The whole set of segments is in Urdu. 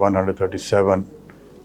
137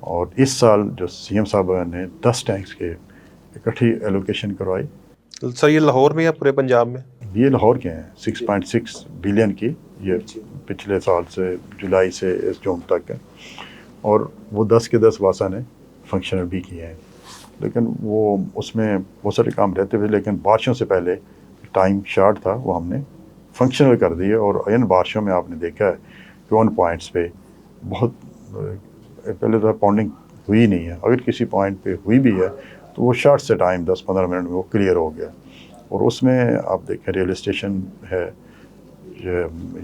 اور اس سال جو سی ایم صاحب نے 10 ٹینکس کے اکٹھی ایلوکیشن کروائی. سر یہ لاہور میں یا پورے پنجاب میں؟ یہ لاہور کے ہیں 6.6 بلین کی, یہ پچھلے سال سے جولائی سے اس جون تک ہے, اور وہ 10 کے 10 واسا نے فنکشنل بھی کیے ہیں. لیکن وہ اس میں بہت سارے کام رہتے ہوئے, لیکن بارشوں سے پہلے ٹائم شارٹ تھا, وہ ہم نے فنکشنل کر دیے. اور ان بارشوں میں آپ نے دیکھا ہے کہ ان پوائنٹس پہ بہت پہلے تو پاؤنڈنگ ہوئی نہیں ہے, اگر کسی پوائنٹ پہ ہوئی بھی ہے تو وہ شارٹ سے ٹائم 10-15 منٹ میں وہ کلیئر ہو گیا. اور اس میں آپ دیکھیں ریلوے اسٹیشن ہے,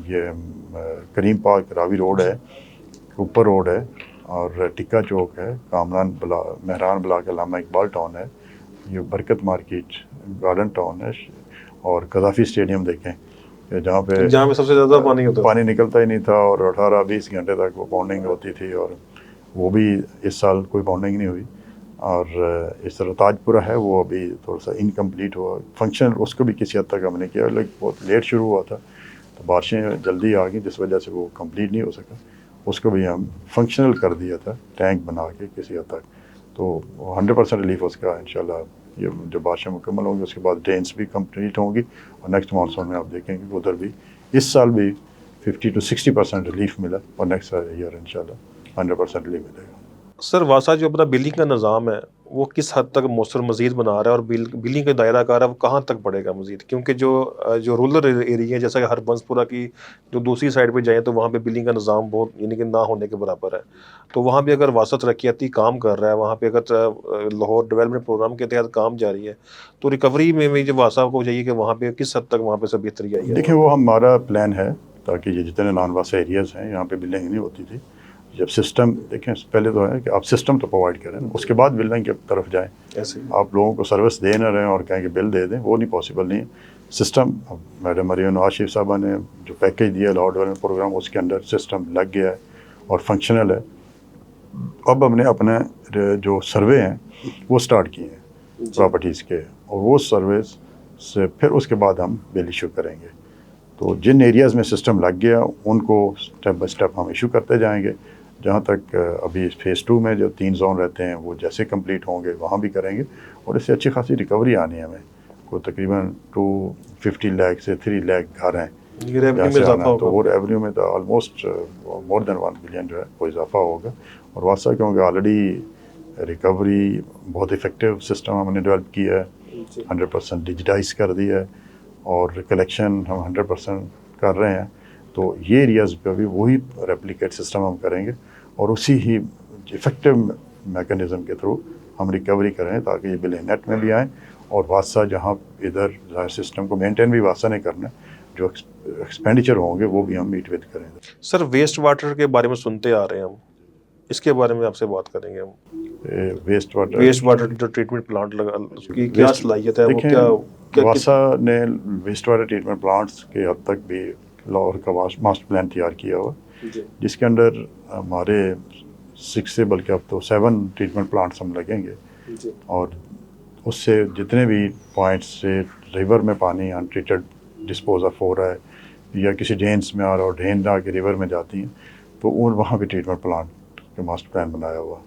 یہ کریم پارک راوی روڈ ہے, اوپر روڈ ہے, اور ٹکا چوک ہے, کامران مہران بلاک علامہ اقبال ٹاؤن ہے, یہ برکت مارکیٹ گارڈن ٹاؤن ہے, اور قذافی اسٹیڈیم دیکھیں جہاں پہ سب سے زیادہ پانی نکلتا ہی نہیں تھا, اور 18-20 گھنٹے تک وہ پاؤنڈنگ ہوتی تھی, اور وہ بھی اس سال کوئی پاؤنڈنگ نہیں ہوئی. اور اس طرح تاج پورہ ہے, وہ ابھی تھوڑا سا انکمپلیٹ ہوا فنکشن, اس کو بھی کسی حد تک ہم نے کیا, لیکن بہت لیٹ شروع ہوا تھا تو بارشیں جلدی آ گئیں جس وجہ سے وہ کمپلیٹ نہیں ہو سکا. اس کو بھی ہم فنکشنل کر دیا تھا ٹینک بنا کے کسی حد تک, تو 100% ریلیف اس کا انشاءاللہ. یہ جو بارشیں مکمل ہوں گی اس کے بعد ڈرینس بھی کمپلیٹ ہوں گی, اور نیکسٹ مانسون میں آپ دیکھیں گے ادھر بھی اس سال بھی 50-60% ریلیف ملا, اور نیکسٹ ایئر انشاءاللہ 100% ریلیف ملے گا. سر واسا جو اپنا بلنگ کا نظام ہے وہ کس حد تک مؤثر مزید بنا رہا ہے, اور بلنگ کا دائرہ کار ہے وہ کہاں تک بڑھے گا مزید؟ کیونکہ جو رورل ایریا ہے جیسا کہ ہربنس پورہ کی جو دوسری سائڈ پہ جائیں تو وہاں پہ بلنگ کا نظام بہت یعنی کہ نہ ہونے کے برابر ہے. تو وہاں پہ اگر واسا ترقیاتی کام کر رہا ہے, وہاں پہ اگر لاہور ڈیولپمنٹ پروگرام کے تحت کام جاری ہے, تو ریکوری میں جو واسا کو چاہیے کہ وہاں پہ کس حد تک وہاں پہ سب بہتری آئی ہے. دیکھیں وہ ہمارا پلان ہے تاکہ یہ جتنے نان واسا ایریاز ہیں یہاں پہ بلڈنگ نہیں ہوتی تھی. جب سسٹم دیکھیں پہلے تو ہے کہ آپ سسٹم تو پرووائڈ کریں, اس کے بعد بلڈنگ کی طرف جائیں. ایسے آپ لوگوں کو سروس دے نہ رہے ہیں اور کہیں کہ بل دے دیں, وہ نہیں پاسبل نہیں ہے. سسٹم میڈم مریم نواز شریف صاحبہ نے جو پیکیج دیا لاہور ڈیولپمنٹ پروگرام, اس کے اندر سسٹم لگ گیا ہے اور فنکشنل ہے. اب ہم نے اپنے جو سروے ہیں وہ سٹارٹ کیے ہیں پراپرٹیز کے, اور وہ سروس سے پھر اس کے بعد ہم بل ایشو کریں گے. تو جن ایریاز میں سسٹم لگ گیا ان کو سٹیپ بائی سٹیپ ہم ایشو کرتے جائیں گے. جہاں تک ابھی فیز 2 میں جو 3 زون رہتے ہیں وہ جیسے کمپلیٹ ہوں گے وہاں بھی کریں گے, اور اس سے اچھی خاصی ریکوری آنی ہے ہمیں. کوئی تقریباً 250 لاکھ سے 3 لاکھ گھر ہیں جہاں سے آنا ہے, تو وہ ریونیو میں تو آلموسٹ مور دین 1 بلین جو ہے وہ اضافہ ہوگا. اور واسطہ کیونکہ آلریڈی ریکوری بہت افیکٹو سسٹم ہم نے ڈیولپ کیا ہے, 100% ڈیجیٹائز کر دیا ہے, اور کلیکشن ہم 100% کر رہے ہیں. تو یہ ایریاز پہ بھی وہی ریپلیکیٹ سسٹم ہم کریں گے, اور اسی ہی افیکٹو میکانزم کے تھرو ہم ریکوری کریں تاکہ یہ بلیں نیٹ میں بھی آئیں. اور واسطہ جہاں ادھر سسٹم کو مینٹین بھی واسطہ نہیں کرنا, جو ایکسپینڈیچر ہوں گے وہ بھی ہم میٹ وتھ کریں. سر ویسٹ واٹر کے بارے میں سنتے آ رہے ہیں ہم, اس کے بارے میں آپ سے بات کریں گے ہم. ویسٹ واٹر جو ٹریٹمنٹ پلانٹ لگا اس کی کیا صلاحیت ہے, وہ دیکھیں واسا نے ویسٹ واٹر ٹریٹمنٹ پلانٹس کے حد تک بھی لاہور کا ماسٹر پلان تیار کیا ہوا, جس کے اندر ہمارے 6 سے بلکہ اب تو 7 ٹریٹمنٹ پلانٹس ہم لگیں گے. اور اس سے جتنے بھی پوائنٹس سے ریور میں پانی انٹریٹڈ ڈسپوز آف ہو رہا ہے یا کسی ڈرینس میں آ رہا, اور ڈرین آ کے ریور میں جاتی ہیں, تو وہاں پہ ٹریٹمنٹ پلانٹ کے ماسٹر پلان بنایا ہوا.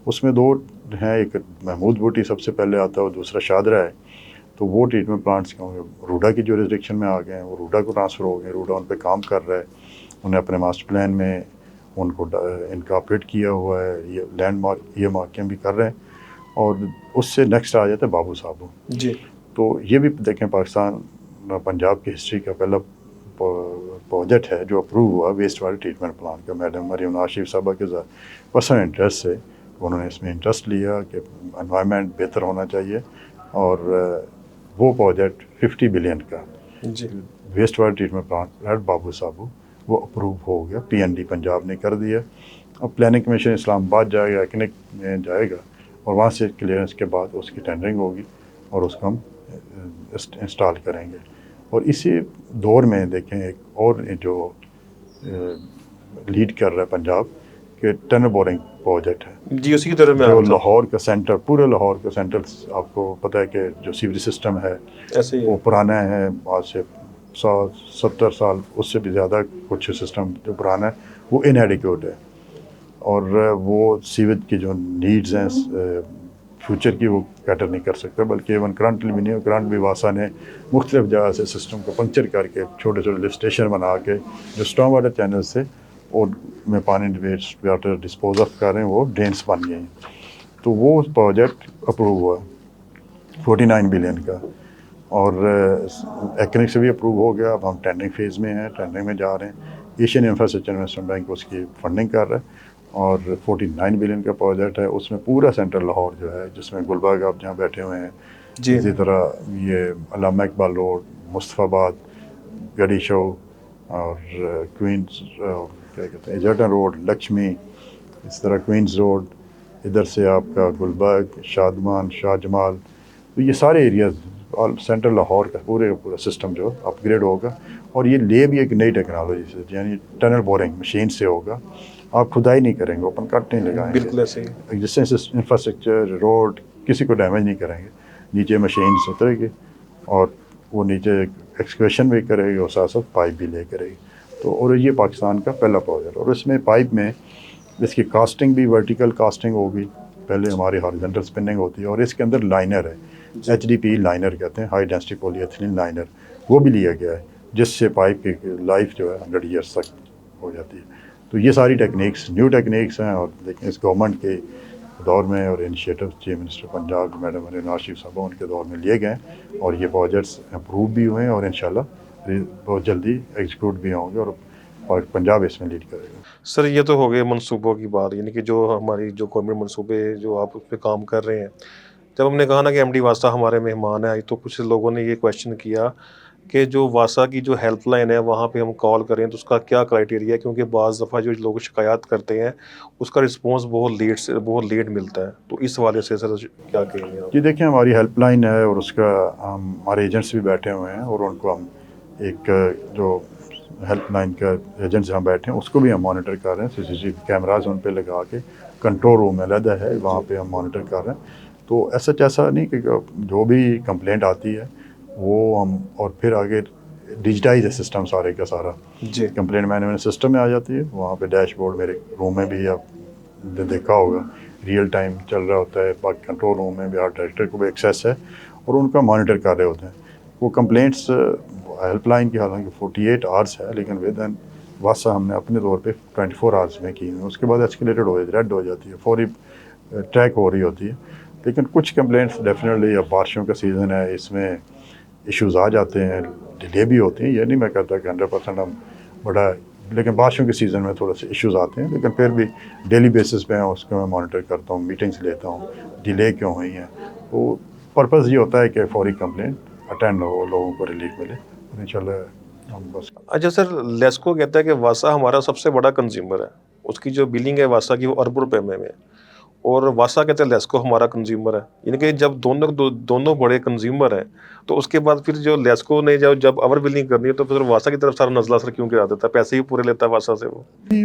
اس میں 2 ہیں, ایک محمود بوٹی سب سے پہلے آتا ہے اور دوسرا شادرہ ہے. تو وہ ٹریٹمنٹ پلانٹس روڈا کی جورسڈکشن میں آ گئے ہیں, وہ روڈا کو ٹرانسفر ہو گئے. روڈا ان پہ کام کر رہا ہے, انہیں اپنے ماسٹر پلان میں ان کو انکارپوریٹ کیا ہوا ہے, یہ لینڈ مارک یہ مارکنگ بھی کر رہے ہیں. اور اس سے نیکسٹ آ جاتا ہے بابو صابو. تو یہ بھی دیکھیں پاکستان پنجاب کی ہسٹری کا پہلا پروجیکٹ ہے جو اپروو ہوا ویسٹ واٹر ٹریٹمنٹ پلانٹ کا. میڈم مریم نواز شریف صاحبہ کے پرسنل انٹرسٹ سے انہوں نے اس میں انٹرسٹ لیا کہ انوائرمنٹ بہتر ہونا چاہیے, اور وہ پروجیکٹ 50 بلین کا waste water treatment plant at Babu Sabu وہ اپروو ہو گیا. PND پنجاب نے کر دیا. اب پلاننگ کمیشن اسلام آباد جائے گا, ایکنک میں جائے گا, اور وہاں سے کلیئرنس کے بعد اس کی ٹینڈرنگ ہوگی اور اس کو ہم انسٹال کریں گے. اور اسی دور میں دیکھیں ایک اور جو لیڈ کر رہا ہے پنجاب کہ ٹنر بورنگ پروجیکٹ ہے, جی اسی کی طرف میں جو لاہور کا سینٹر, پورے لاہور کا سینٹر آپ کو پتہ ہے کہ جو سیوریج سسٹم ہے وہ پرانا ہے, آج سے 70 سال اس سے بھی زیادہ کچھ سسٹم جو پرانا ہے وہ انایڈیکویٹ ہے. اور وہ سیویج کی جو نیڈز ہیں فیوچر کی وہ کیٹر نہیں کر سکتا، بلکہ ایون کرنٹلی بھی نہیں ہے. کرنٹ بھی واسا نے مختلف جگہ سے سسٹم کو پنکچر کر کے چھوٹے چھوٹے لفٹ اسٹیشن بنا کے جو اسٹارم واٹر چینل سے اور میں پانی ویسٹ واٹر ڈسپوز آف کر رہے ہیں وہ ڈرینس بن گئے ہیں. تو وہ پروجیکٹ اپروو ہوا 49 بلین کا، اور ایکنک سے بھی اپروو ہو گیا. اب ہم ٹینڈرنگ فیز میں ہیں، ٹینڈرنگ میں جا رہے ہیں. ایشین انفراسٹرکچر انویسٹمنٹ بینک اس کی فنڈنگ کر رہا ہے، اور 49 بلین کا پروجیکٹ ہے. اس میں پورا سینٹرل لاہور جو ہے، جس میں گلبرگ آپ جہاں بیٹھے ہوئے ہیں، جی اسی طرح یہ علامہ اقبال روڈ، مصطفیٰ آباد، گڑی شو، اور کوئنز کیا کہتے ہیں ایجرٹن روڈ، لکشمی، اس طرح کوئنز روڈ، ادھر سے آپ کا گلبرگ، شادمان، شاہ جمال. تو یہ سارے ایریاز سینٹرل لاہور کا پورا سسٹم جو اپ گریڈ ہوگا. اور یہ لے بھی ایک نئی ٹیکنالوجی سے، یعنی ٹنل بورنگ مشین سے ہوگا. آپ کھدائی نہیں کریں گے، اوپن کٹ نہیں لگائیں گے، بالکل ایسے ہی. ایگزسٹنگ انفراسٹرکچر روڈ کسی کو ڈیمیج نہیں کریں گے. نیچے مشینس اترے گی اور وہ نیچے ایکسکیویشن بھی کرے گی اور ساتھ ساتھ پائپ بھی لے کرے گی. تو اور یہ پاکستان کا پہلا پروجیکٹ. اور اس میں پائپ میں اس کی کاسٹنگ بھی ورٹیکل کاسٹنگ ہوگی. پہلے ہماری ہارزنٹل اسپننگ ہوتی ہے، اور اس کے اندر لائنر ہے، HDP لائنر کہتے ہیں، ہائی ڈینسٹی پولی ایتھلین لائنر، وہ بھی لیا گیا ہے، جس سے پائپ کی لائف جو ہے 100 ایئرس تک ہو جاتی ہے. تو یہ ساری ٹیکنیکس نیو ٹیکنیکس ہیں، اور لیکن اس گورنمنٹ کے دور میں اور initiative chief minister Punjab madam Nawaz Sharif صاحب ان کے دور میں لیے گئے ہیں، اور یہ پروجیکٹس اپروو بھی ہوئے ہیں، اور انشاءاللہ بہت جلدی ایگزیکیوٹ بھی ہوں گے، اور پنجاب اس میں لیڈ کرے گا. سر یہ تو ہو گئے منصوبوں کی بات، یعنی کہ جو ہماری جو گورنمنٹ منصوبے جو آپ اس پہ کام کر رہے ہیں. جب ہم نے کہا نا کہ ایم ڈی واسطہ ہمارے مہمان ہیں، تو کچھ لوگوں نے یہ کویشچن کیا کہ جو واسا کی جو ہیلپ لائن ہے وہاں پہ ہم کال کریں تو اس کا کیا کرائٹیریا ہے، کیونکہ بعض دفعہ جو لوگ شکایات کرتے ہیں اس کا رسپانس بہت لیٹ ملتا ہے. تو اس حوالے سے سر کیا کہیں گے آپ؟ جی دیکھیں، ہماری ہیلپ لائن ہے، اور اس کا ہمارے ایجنٹس بھی بیٹھے ہوئے ہیں، اور ان کو ہم ایک جو ہیلپ لائن کا ایجنٹ جہاں بیٹھے ہیں اس کو بھی ہم مانیٹر کر رہے ہیں. CCTV کیمراز ان پہ لگا کے کنٹرول روم علیحدہ ہے، وہاں پہ ہم مانیٹر کر رہے ہیں. تو ایسا نہیں کہ جو بھی کمپلینٹ آتی ہے وہ ہم، اور پھر آگے ڈیجیٹائز ہے سسٹم سارے کا سارا، جی کمپلینٹ مینجمنٹ سسٹم میں آ جاتی ہے. وہاں پہ ڈیش بورڈ میرے روم میں بھی آپ نے دیکھا ہوگا ریئل ٹائم چل رہا ہوتا ہے. باقی کنٹرول روم میں بھی آرٹ ڈائریکٹر کو بھی ایکسیس ہے، اور ان کا مانیٹر کر رہے ہوتے ہیں. وہ کمپلینٹس ہیلپ لائن کی حالانکہ 48 آورس ہے، لیکن ود ان واسا ہم نے اپنے طور پہ 24 آورس میں کی ہیں. اس کے بعد ایسکیلیٹڈ ہو جاتی ہے، ریڈ ہو جاتی ہے، فوری ٹریک ہو رہی ہوتی ہے. لیکن کچھ کمپلینٹس ڈیفینیٹلی، اب بارشوں کا سیزن ہے، اس میں ایشوز آ جاتے ہیں، ڈیلے بھی ہوتی ہیں. یہ نہیں میں کہتا کہ 100% ہم بڑا، لیکن بارشوں کے سیزن میں تھوڑے سے ایشوز آتے ہیں. لیکن پھر بھی ڈیلی بیسس پہ اس کو میں مانیٹر کرتا ہوں، میٹنگس لیتا ہوں، ڈیلے کیوں ہوئی ہیں. تو پرپز یہ ہوتا ہے کہ فوری کمپلینٹ اٹینڈ ہو، لوگوں کو ریلیف ملے، اور انشاءاللہ ہم بس. اچھا سر، لیسکو کہتا ہے کہ واسا ہمارا سب سے بڑا کنزیومر ہے، اس کی جو بلنگ ہے واسا کی وہ اربوں روپے میں ہے، اور واسا کہتے ہیں لیسکو ہمارا کنزیومر ہے. یعنی کہ جب دونوں بڑے کنزیومر ہیں تو اس کے بعد پھر جو لیسکو نے جب اوور بلنگ کرنی ہے تو پھر واسا کی طرف سارا نزلہ سر کیوں گرا دیتا ہے؟ پیسے ہی پورے لیتا ہے واسا سے وہ.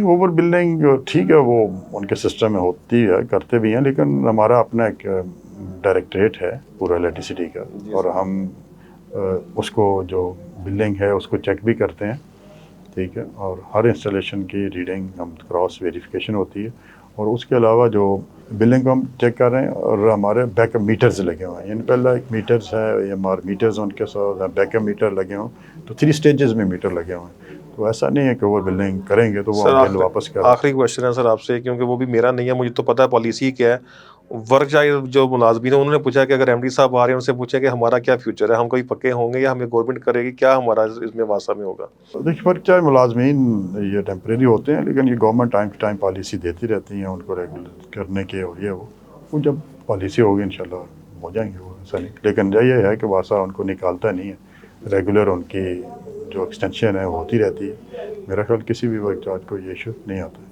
اوور بلڈنگ ٹھیک ہے، وہ ان کے سسٹم میں ہوتی ہے، کرتے بھی ہیں، لیکن ہمارا اپنا ایک ڈائریکٹریٹ ہے پورا الیکٹریسٹی کا، اور ہم اس کو جو بلڈنگ ہے اس کو چیک بھی کرتے ہیں. ٹھیک ہے، اور ہر انسٹالیشن کی ریڈنگ ہم کراس ویریفیکیشن ہوتی ہے. اور اس کے علاوہ جو بلڈنگ کو ہم چیک کر رہے ہیں، اور ہمارے بیک اپ میٹرز لگے ہوئے ہیں. یعنی پہلا ایک میٹرز ہے، ہمارے میٹرز ان کے ساتھ بیک اپ میٹر لگے ہوں، تو 3 اسٹیجز میں میٹر لگے ہوئے ہیں. تو ایسا نہیں ہے کہ اوور بلڈنگ کریں گے تو وہ ہم بل واپس کر. آخری کویشچن ہے سر آپ سے، کیونکہ وہ بھی میرا نہیں ہے، مجھے تو پتہ ہے پالیسی کیا ہے. ورک چائے جو ملازمین ہیں انہوں نے پوچھا کہ اگر ایم ڈی صاحب آ رہے ہیں ان سے پوچھا کہ ہمارا کیا فیوچر ہے، ہم کوئی پکے ہوں گے یا ہمیں گورنمنٹ کرے گی، کیا ہمارا اس میں واسا میں ہوگا؟ دیکھیے، ورک چائے ملازمین یہ ٹیمپریری ہوتے ہیں، لیکن یہ government time to time policy دیتی رہتی ہیں ان کو ریگولر کرنے کے، اور یہ وہ جب پالیسی ہوگی انشاءاللہ ہو جائیں گے وہ. ایسا نہیں، لیکن یہ ہے کہ واسا ان کو نکالتا نہیں ہے، ریگولر ان کی جو ایکسٹینشن ہے وہ ہوتی رہتی ہے. میرا خیال کسی بھی ورک چارج کو یہ ایشو نہیں آتا ہے.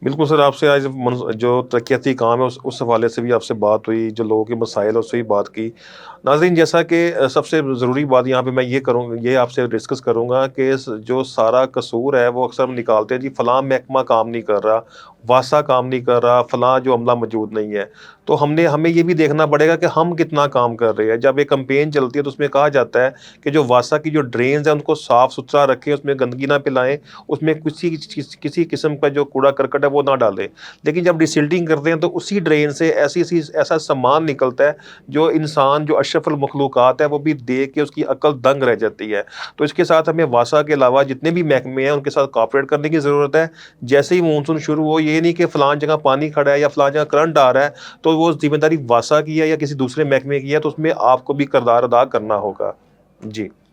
بالکل سر، آپ سے آج جو ترقیاتی کام ہے اس حوالے سے بھی آپ سے بات ہوئی، جو لوگوں کے مسائل ہیں اس سے بھی بات کی۔ ناظرین، جیسا کہ سب سے ضروری بات یہاں پہ میں یہ آپ سے ڈسکس کروں گا کہ جو سارا قصور ہے وہ اکثر ہم نکالتے ہیں جی فلاں محکمہ کام نہیں کر رہا، واسا کام نہیں کر رہا، فلاں جو عملہ موجود نہیں ہے۔ تو ہمیں یہ بھی دیکھنا پڑے گا کہ ہم کتنا کام کر رہے ہیں۔ جب ایک کمپین چلتی ہے تو اس میں کہا جاتا ہے کہ جو واسا کی جو ڈرینز ہیں ان کو صاف ستھرا رکھیں، اس میں گندگی نہ پلائیں، اس میں کسی قسم کا جو کوڑا کرکٹ ہے وہ نہ ڈالیں۔ لیکن جب ڈیسلٹنگ کرتے ہیں تو اسی ڈرین سے ایسا سامان نکلتا ہے جو انسان، جو اشرف المخلوقات ہے، وہ بھی دیکھ کے اس کی عقل دنگ رہ جاتی ہے۔ تو اس کے ساتھ ہمیں واسا کے علاوہ جتنے بھی محکمے ہیں ان کے ساتھ کوآپریٹ کرنے کی ضرورت ہے۔ جیسے ہی مونسون شروع ہو، یہ نہیں کہ فلاں جگہ پانی کھڑا ہے یا فلاں جگہ کرنٹ آ رہا ہے تو وہ ذمہ داری واسا کی ہے یا کسی دوسرے محکمے کی ہے، تو اس میں آپ کو بھی کردار ادا کرنا ہوگا۔ جی